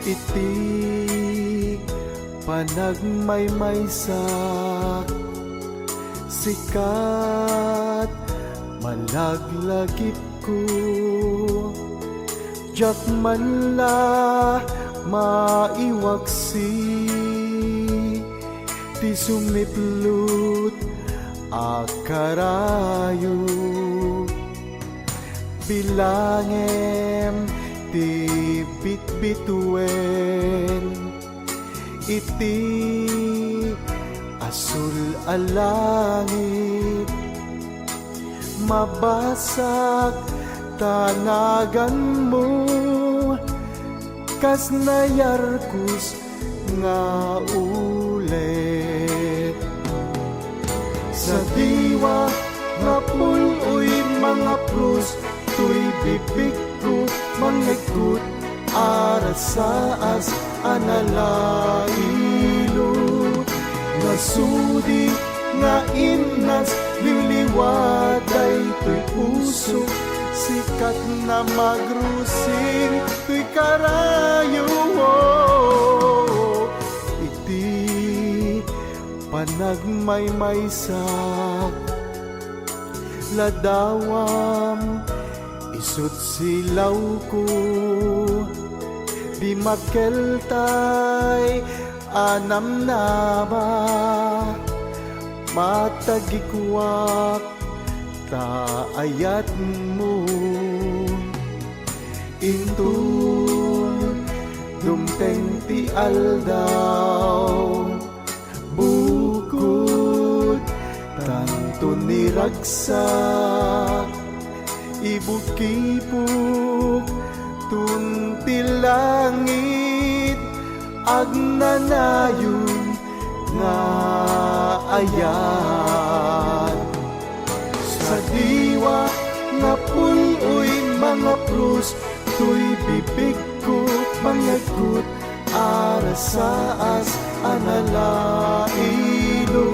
iti panagmaymaysak sikat malaglagip ko jak man la maiwaksi ti sumiplut akarayo bilangem ti bitbituen iti asul alangit mabasak tanagan mo kas nayarkus nga ulit sa diwa nga puloy mga plus tuy bibig ko mangikot arasaas analailo nasudi nga inas liliwaday tuy puso sikat na magrusing tuy karayo iti panagmaymaysak ladawam isut silaw ko di makeltay anam na ba matagikuak taayat mo intun dumteng ti aldaw bukod tanto niragsak ibukipuk tuntil langit agnanayon nga ayat sa diwa nga puloy mga prus tuy bibig ko mangagut arasaas analailo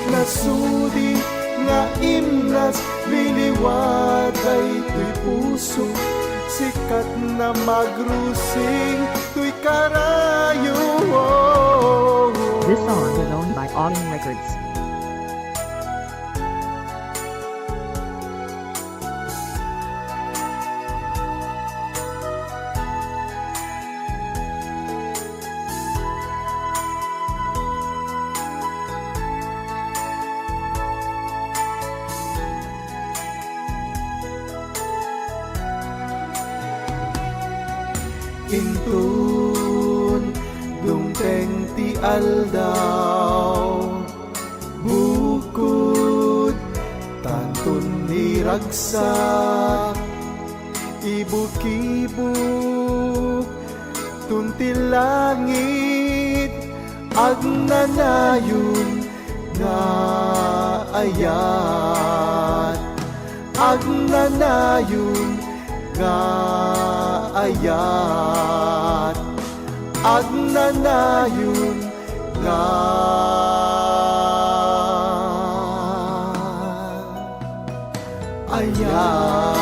nasudi nga imnas liliwaday tuy puso sikat na magrusing tuy karayo. This song is owned by Autumn Records. Intun dumteng ti aldaw bukod tantun niragsak ibukibuk tuntil langit agnanayon nga ayat agnanayon nga ayat agnanayon nga ayat.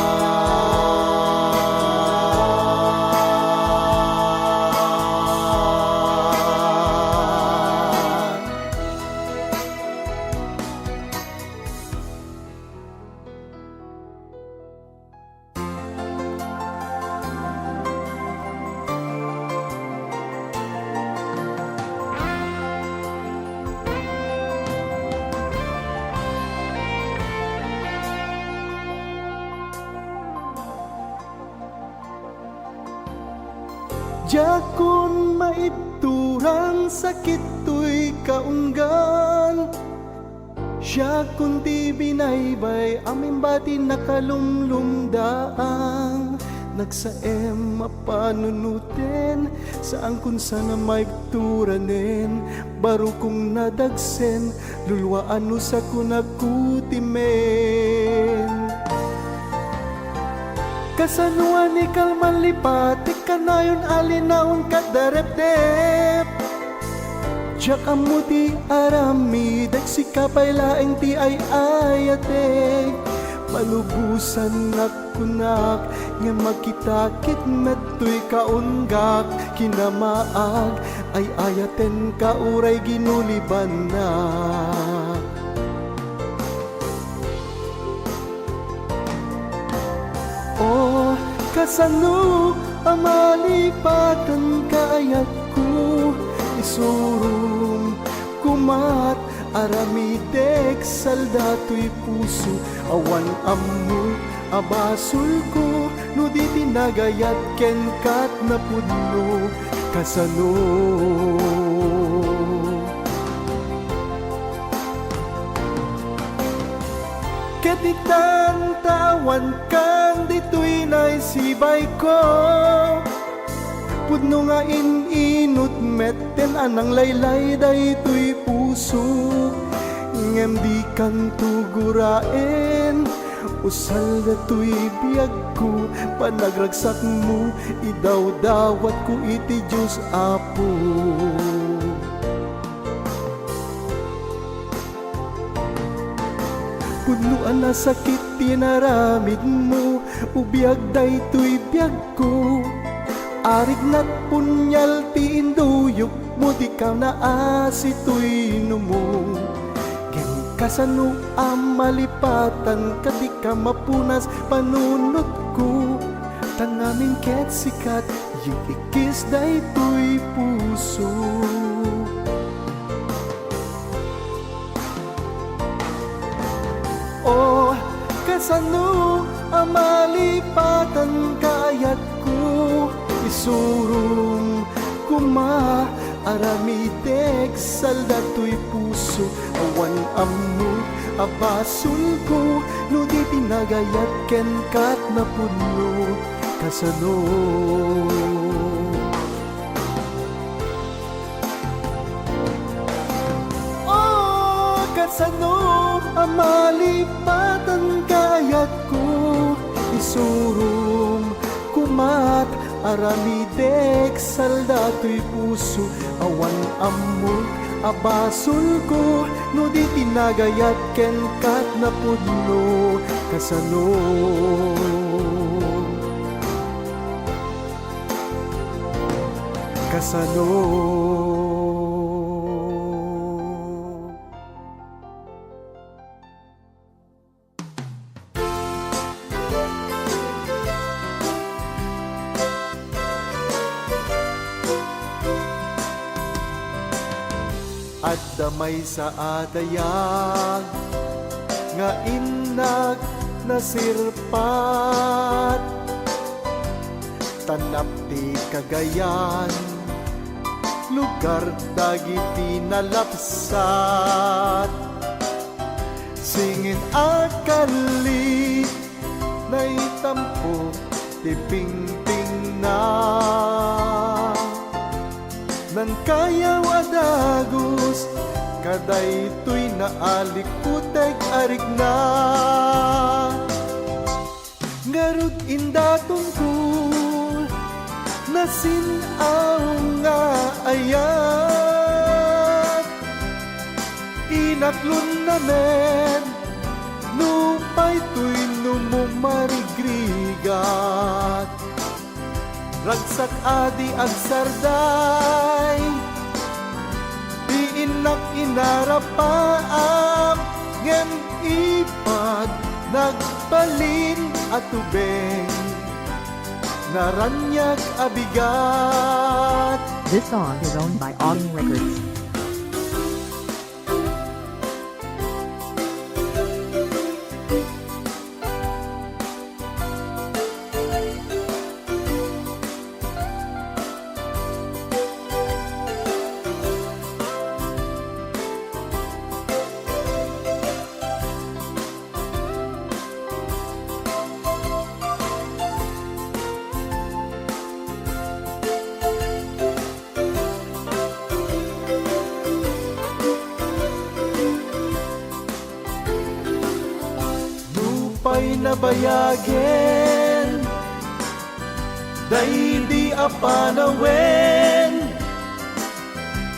Jakun maiturang sakit tuy kaunggan Jakun ti binaybay amin bati nakalumlumdaang Nagsaem mapanunuten saan kun sana maigturanen Baro kong nadagsen lulwaan no sa kunakutimen Kasanuan ikal manlipatik kanayon alinaon kadarep-dep Jak amuti arami dek sikapay laeng ti ay ayatek malubusan nakunak nga magkitakit meto'y kaunggak kinamaag ay ayaten ka uray ginuliban na. Oh, kasano amalipatan kaayat ko isurong kumat aramitek saldato'y puso awan amu abasul ko no di tinagayat ken kat na pudno kasano. Ketitan tawan kang dito'y naisibay ko pudno nga inut metten anang laylay daytoy puso ngem di kan tuguraen usal datoy biyag ko panagragsak mo idaw-dawat ko iti Diyos Apo. Punuan na sakit tinaramid mo ubiyag daytoy biyag ko arig nat punyal ti induyok mo di ka naasito'y numong ken kasano ang malipatan ka di ka mapunas panunot ko tangamin ket sikat yung ikis daytoy puso. Oh, kasano ang malipatan kayat ko isurong kuma aramitek saldato'y puso awan amu abasul ko no di tinagayat ken kat na puno kasano. Oh, kasano ang malipatan kayat ko isurong kumat aramidek saldato'y puso awan amok abasul ko no di tinagayat ken kat na pudno kasano. Kasano. At damay sa adayag nga inag nasirpat tanap ti Cagayan lugar dagiti nalapsat singin akali naitampo ti pingping na nan kayaw adagos kadaytoy naalikutek arig na ngarud inda tungkol nasinaw nga ayat inaklon namen nupay to'y numumarigrigat ragsak adi agsarday di inak inarapaam ngem ipad nagbalin at tubeng naranyag abigat. This song is owned by Autumn Records. Lupay na bayagin day di apanawen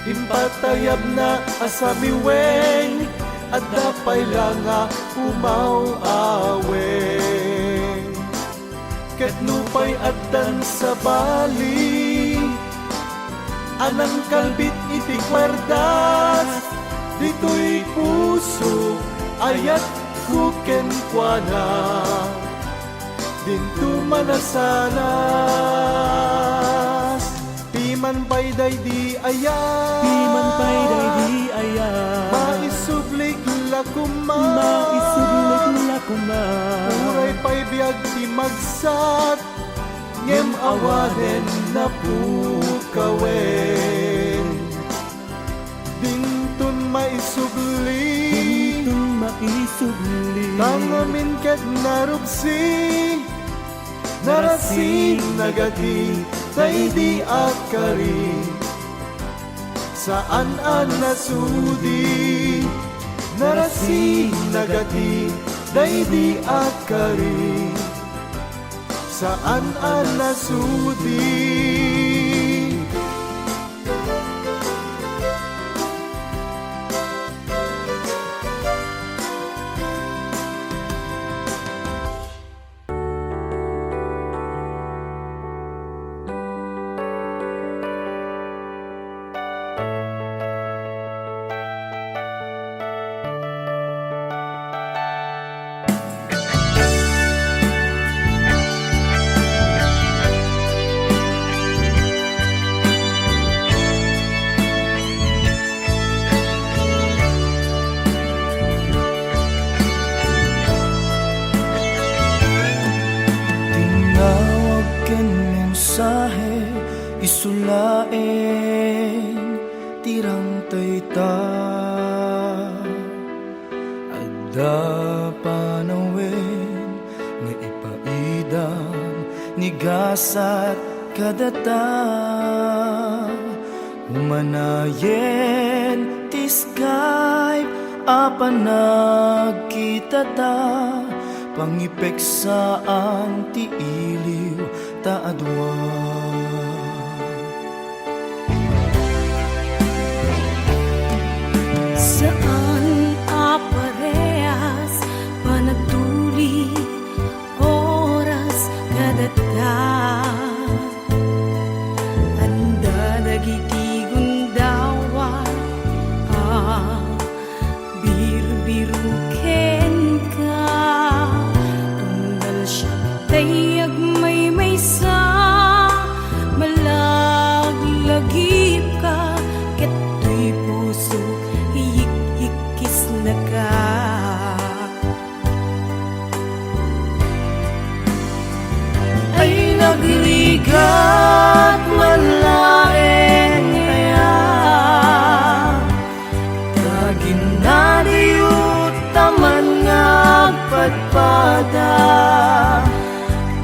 impatayab na asamiweng at dapay lang nga umaw-awen pay addan sa bali, anang kalbit iti kwardas, dito'y puso ayat kuken kuana, dinto manasalas. Piman pay day di ayat, Piman pay day di ayat, maisublik lakuma, maisublik lakuma. uray pay biag ti magsat, ngem awaden na pukawen. Dingtun maisubli, Dintong maisubli, tangamin ket narupsi, narasing nagati, tay di akari. Saan an nasudi, narasing nagati, tay di akari. Saan an nasudi. Tinawag ken mensahe isulaen tirang tayta adda panawen nga ipaidam ni gasat kadata humanayen ti Skype apan nagkita ta pangipeksaan ti iliw ta adwa. Saan aparehas panagtuli oras kadata, anda dagiti gundawan biru-biru ken ka, tunggal siya tayag may sa malaglagip ka, keto'y puso hiyik-hikis na ka. Ay nagligat malaeng kaya kaginadiyot taman ngagpadpada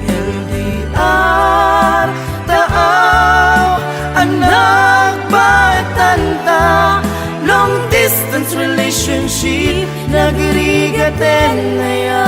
LDR taaw anak batanta long distance relationship nagrigaten na yan.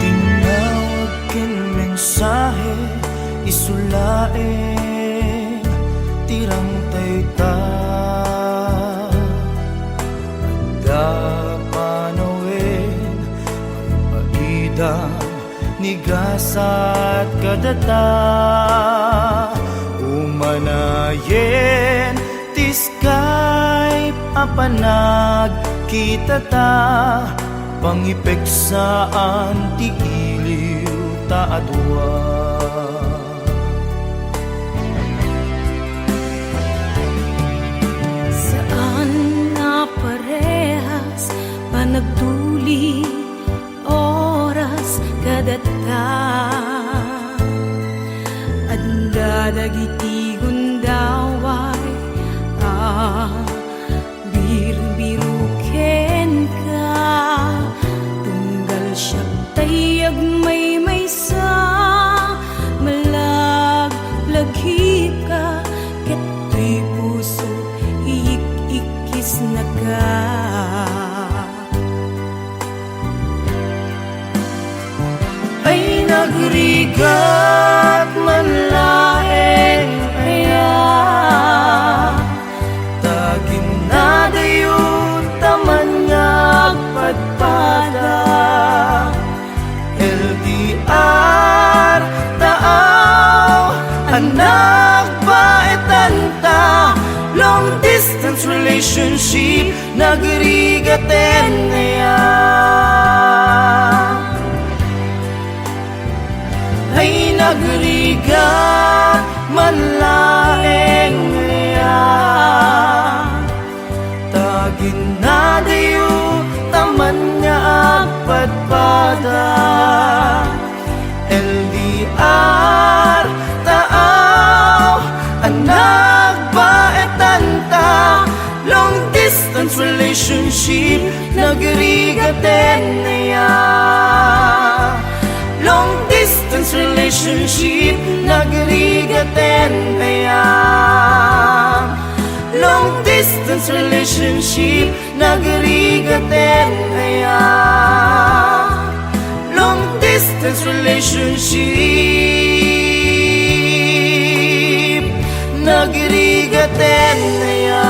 Tinawag ken mensahe isulaen tirang tayta adda panawen paidam ni gasat kadata umanayen ti Skype apan nagkita ta pangipeksaan ti iliw ta adwa. Saan aparehas panagtuli oras kadata, anda dagiti gundaway biru-biru ken ka, tunggal siya tayag Nagririgat manlaeng aya Tagin na dayo taman nga padpada LDR taaw anak baetanta Long distance relationship nagrigaten naya Ay nagrigat manlaeng naya Tagin na dayo taman nga agpadpada LDR taaw anak baetanta Long distance relationship nagrigaten naya Long distance relationship nagrigaten naya Long distance relationship nagrigaten naya Long distance relationship nagrigaten naya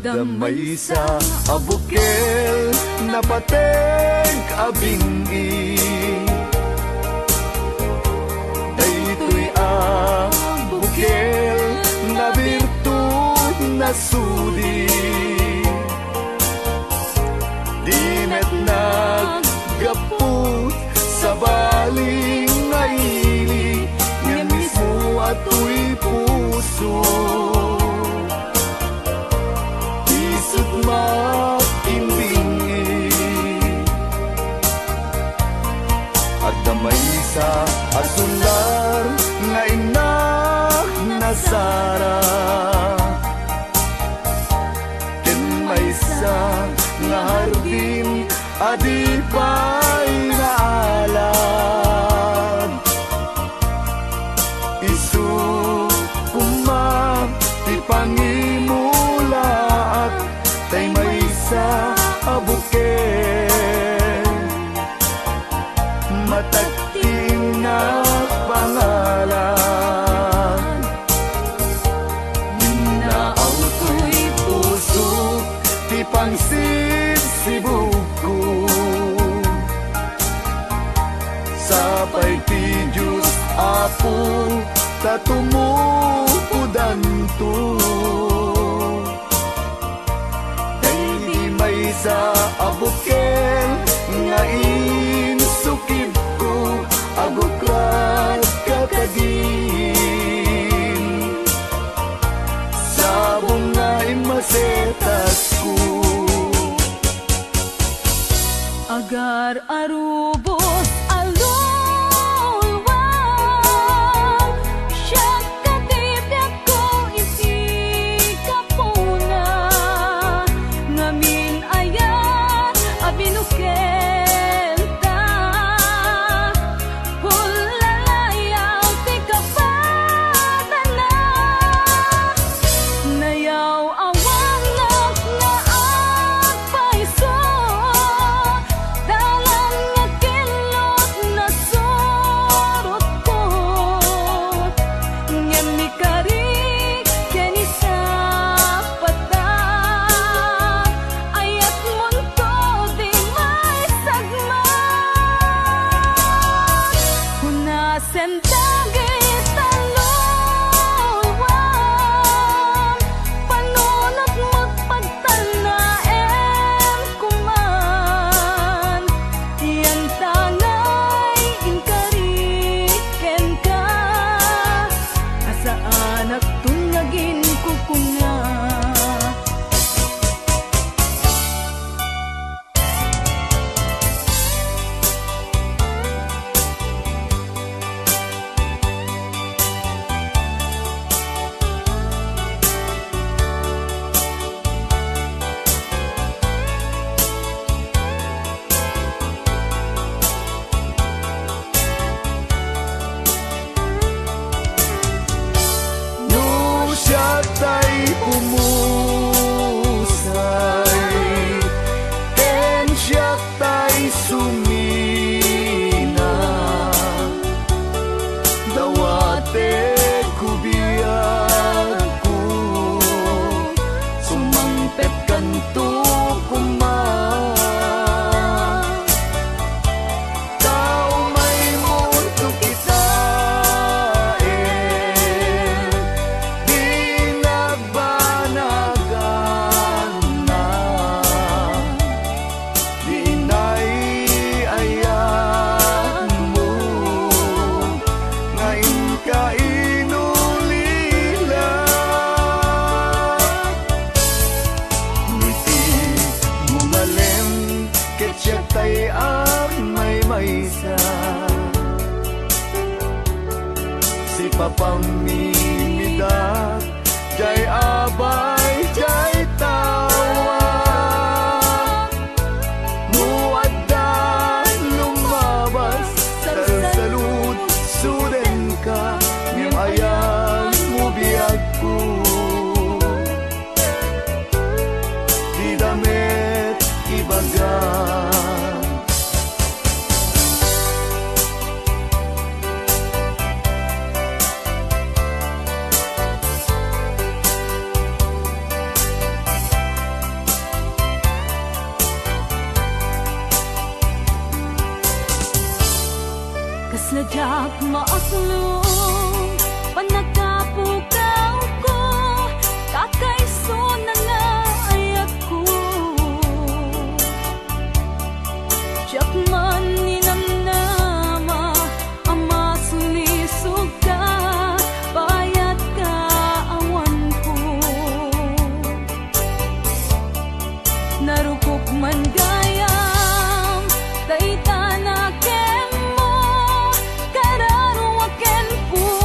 Damay sa abukel na pateng abingi Daytoy abukel na birtud na sudi Di met naggaput sa baling ngaili Nga mismo ato'y puso makimbingi at damay sa asular nga inak nasara ken may sa nga hardin adi pa'y naalad isu kumang ipangimulaat tay may sa abuken matagting na pangalan gapu tatumukudan to. Kay di may sa abukel nga insukib ko agukrat kakagin sa bunga imasetas ko. Agar arubos alulwang siya katipyak ko iti kapuna ngamin ayat abinukel ta hulalayaw ti kapadana nayaw awang na agpaiso dalan nga kilot na surot ko ngem mi kari keni sa pata ayat munto di may sagma hunasen dagit talulwang panunot magpagtanaem kuman yan tangay inkariken ka asaan at tunyagin ko kuna. No siya tay pumusay ken siya tay sumina dawate kubiyag ko sumangpet kanto kuman tao may mundo kitain di nagbanagan na di naiayan mo ngayon ka inulila ngiti mumalem ket siya tay may maysa si papang mimidak jay abay jay tawa muaddan lumabas sa salud suden ka ngem ayan mo biyag ko di damit ibagan. Kasladyak maaslong panagkapukaw ko kakaiso na nga ayat ko tiyak man ninamnama ama sulisog ka bayat ka awan ko narukop man gayam dayta na ken mo kararo ken po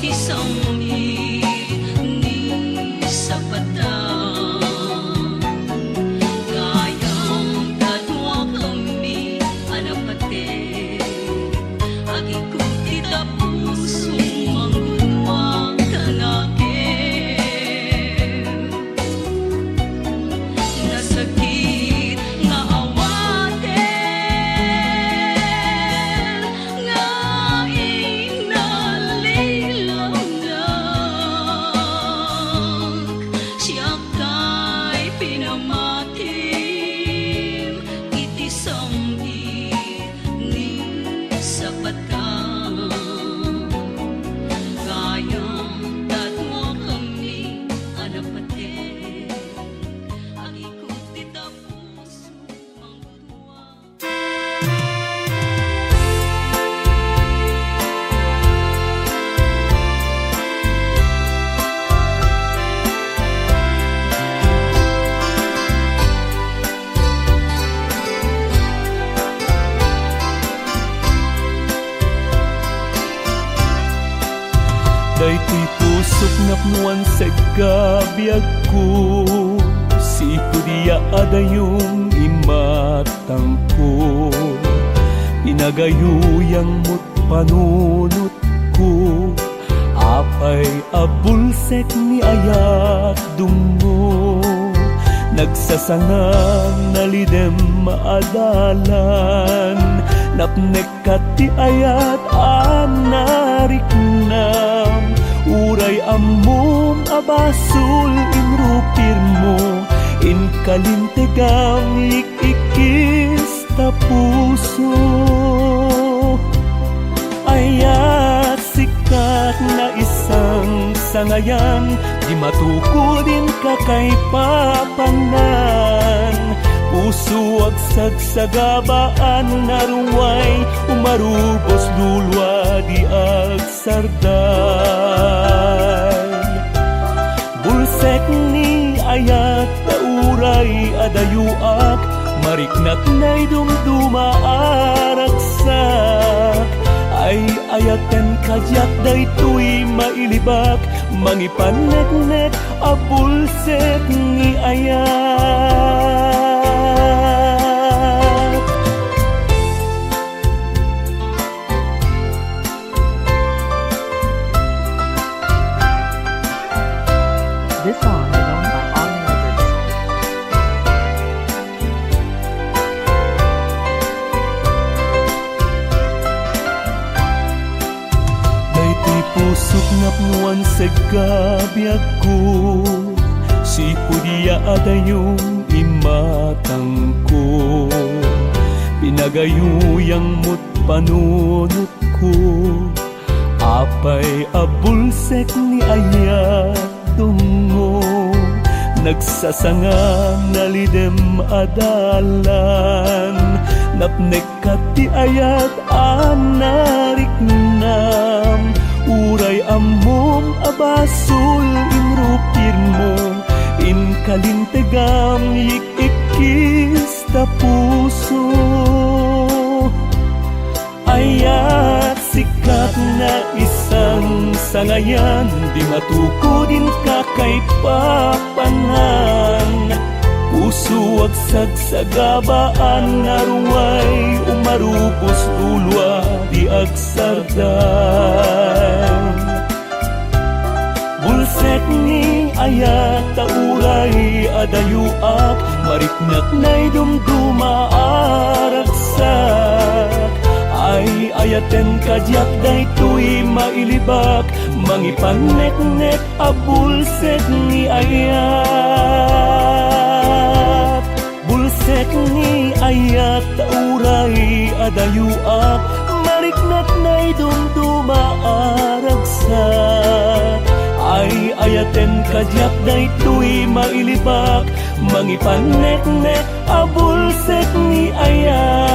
Iti Daytoy pusok napnuan sa gabiag ko, si Pudia adayong imatang ko. Pinagayuyang mo't panunot ko, apay abulsek ni ayat dungo. Nagsasangang nalidem maadalan, napnek ti ayat anariknam. Uray amom abasul inrupir mo, in kalintegam ikikis ta puso. Ayat sikat na isang sangayan, di matukudin ka kay papanan. Puso ag sagsagabaan naruway, umarubos lulwa di ag sarday. Bulsek ni ayat tauray adayuak, mariknat na'y dumduma aragsak. Ay ayaten kajak daytoy mailibak, mangipanek-nek abulsek ni ayat. This song is owned by Autumn Records. Daytoy pusok napnuan sa gabiag ko, si Pudia adayong imatang ko. Pinagayuyang mo't panunot ko, apay abulsek ni ayat tungo. Nagsasangang nalidem adalan, napnek ti ayat anariknam. Uray amom abasul inrupir mo, in kalintegam ikikis ta puso. Ayat sikat na isang sangayan, di matukudin ka kay papanan. Puso ag sagsagabaan naruway, umarupos lulwa di ag sardan. Bulsek ni ayat tauray adayuak, mariknat na'y dumduma aragsak. Ay ayaten kajak daytoy mailibak, mangipanek-nek abulsek ni ayat. Bulsek ni ayat tauray adayuak, mariknat na'y dumduma aragsak. Ay ayaten kajak daytoy mailibak, mangipanek-nek abulsek ni ayat.